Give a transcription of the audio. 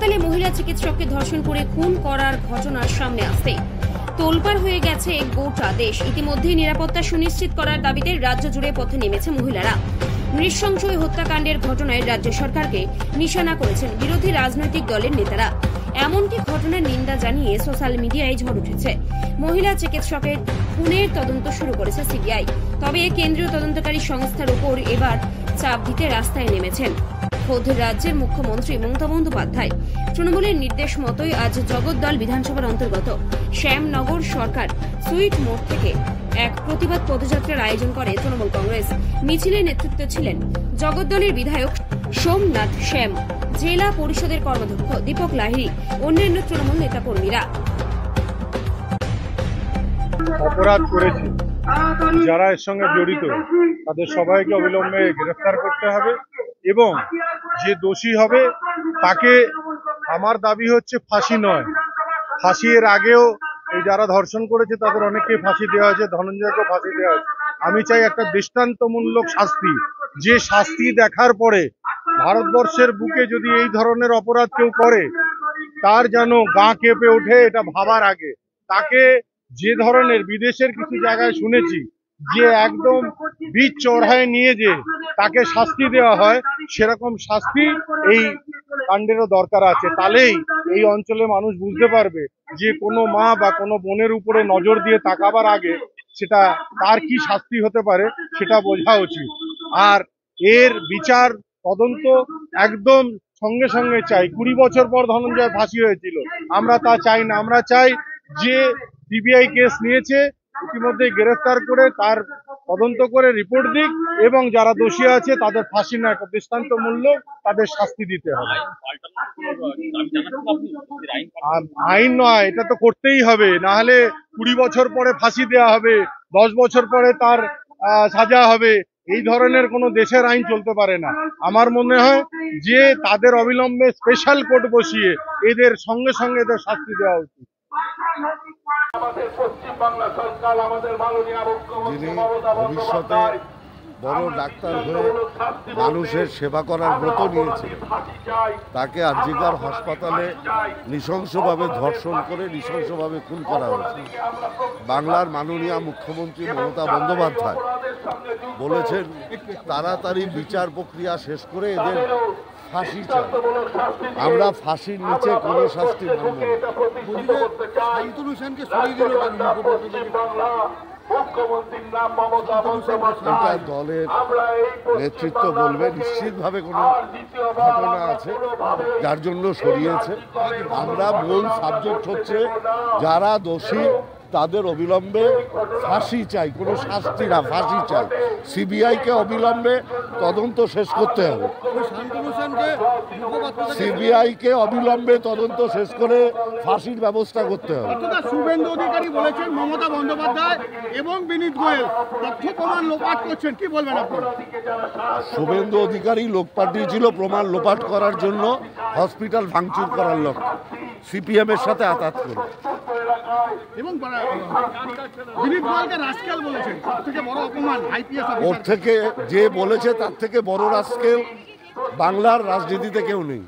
হাসপাতালে মহিলা চিকিৎসককে ধর্ষণ করে খুন করার ঘটনার সামনে আসতে তোলপাড় হয়ে গেছে গোটা দেশ। ইতিমধ্যেই নিরাপত্তা সুনিশ্চিত করার দাবিতে রাজ্য জুড়ে পথে নেমেছে মহিলারা। নৃশংস ওই হত্যাকাণ্ডের ঘটনায় রাজ্য সরকারকে নিশানা করেছেন বিরোধী রাজনৈতিক দলের নেতারা। এমনকি ঘটনার নিন্দা জানিয়ে সোশ্যাল মিডিয়ায় ঝড় উঠেছে। মহিলা চিকিৎসকের খুনের তদন্ত শুরু করেছে সিবিআই। তবে কেন্দ্রীয় তদন্তকারী সংস্থার উপর এবার চাপ দিতে রাস্তায় নেমেছেন খোদ রাজ্যের মুখ্যমন্ত্রী মমতা বন্দ্যোপাধ্যায়। তৃণমূলের নির্দেশ মতোই আজ জগদ্দল বিধানসভার অন্তর্গত শ্যামনগর সরকার সুইট মোড় থেকে এক প্রতিবাদ পদযাত্রার আয়োজন করে তৃণমূল কংগ্রেস। মিছিলের নেতৃত্বে ছিলেন জগদ্দলের বিধায়ক সোমনাথ শ্যাম, জেলা পরিষদের কর্মাধ্যক্ষ দীপক লাহিড়ী, অন্যান্য তৃণমূল নেতাকর্মীরা। অপরাধ করেছে যারা এর সঙ্গে জড়িত তাদের সবাইকে অবিলম্বে গ্রেফতার করতে হবে এবং যে দোষী হবে তাকে, আমার দাবি হচ্ছে ফাঁসি নয়, ফাঁসি এর আগেও এই যারা ধর্ষণ করেছে তাদের অনেককে ফাঁসি দেওয়া হয়েছে, ধনঞ্জয়কে ফাঁসি দেওয়া হয়েছে। আমি চাই একটা দৃষ্টান্তমূলক শাস্তি, যে শাস্তি দেখার পরে ভারতবর্ষের বুকে যদি এই ধরনের অপরাধ কেউ করে তার যেন গা কেঁপে ওঠে। এটা ভাবার আগে তাকে, যে ধরনের বিদেশের কিছু জায়গায় শুনেছি যে একদম বীজ চড়ায় নিয়ে যে তাকে শাস্তি দেওয়া হয়, সেরকম শাস্তি এই কাণ্ডেরও দরকার আছে। তাহলেই এই অঞ্চলে মানুষ বুঝতে পারবে যে কোনো মা বা কোনো বোনের উপরে নজর দিয়ে তাকাবার আগে সেটা তার কি শাস্তি হতে পারে সেটা বোঝা উচিত। আর এর বিচার তদন্ত একদম সঙ্গে সঙ্গে চাই। 20 বছর পর ধনঞ্জয় ফাঁসি হয়েছিল, আমরা তা চাই না। আমরা চাই যে সিবিআই কেস নিয়েছে ইতিমধ্যে গ্রেফতার করে তার তদন্ত করে রিপোর্ট দিক এবং যারা দোষী আছে তাদের ফাঁসি না, একটা দৃষ্টান্তমূলক তাদের শাস্তি দিতে হবে। আইন নয়, এটা তো করতেই হবে, না হলে 20 বছর পরে ফাঁসি দেওয়া হবে, 10 বছর পরে তার সাজা হবে। এই ধরনের কোনো দেশের আইন চলতে পারে না। আমার মনে হয় যে তাদের অবিলম্বে স্পেশাল কোর্ট বসিয়ে এদের সঙ্গে সঙ্গে এদের শাস্তি দেওয়া উচিত। যিনি ভবিষ্যতে বড় ডাক্তার হয়ে মানুষের সেবা করার ব্রত নিয়েছে, তাকে আরজিকর হাসপাতালে নৃশংসভাবে ধর্ষণ করে নৃশংসভাবে খুন করা হয়েছে। বাংলার মাননীয় মুখ্যমন্ত্রী মমতা বন্দ্যোপাধ্যায় বলেছেন তাড়াতাড়ি বিচার প্রক্রিয়া শেষ করে এদের ফাঁসি চাই। আমরা ফাঁসির নিচে কোনো শাস্তি মানব না। এটা দলের নেতৃত্ব বলবে, নিশ্চিতভাবে কোনো ঘটনা আছে যার জন্য সরিয়েছে। আমরা মূল সাবজেক্ট হচ্ছে যারা দোষী তাদের অবিলম্বে ফাঁসি চাই, কোনো শাস্তি না, ফাঁসি চাই। সিবিআইকে অবিলম্বে তদন্ত শেষ করতে হবে, সিবিআইকে অবিলম্বে তদন্ত শেষ করে ফাঁসির ব্যবস্থা করতে হবে। শুভেন্দু অধিকারী বলেছেন মমতা বন্দ্যোপাধ্যায় এবং বিনীত গোয়েল তথ্য প্রমাণ লোপাট করছেন, কি বলবেন আপনারা? শুভেন্দু অধিকারী লোক পাঠিয়েছিল প্রমাণ লোপাট করার জন্য, হসপিটাল ভাঙচুর করার লক্ষ্যে, সিপিএম এর সাথে আঘাত করে। এবং বিনীত গোয়েলকে রাস্কেল বলেছেন, সবথেকে বড় অপমান আইপিএস ওর থেকে যে বলেছে তার থেকে বড় রাস্কেল বাংলার রাজনীতিতে কেউ নেই।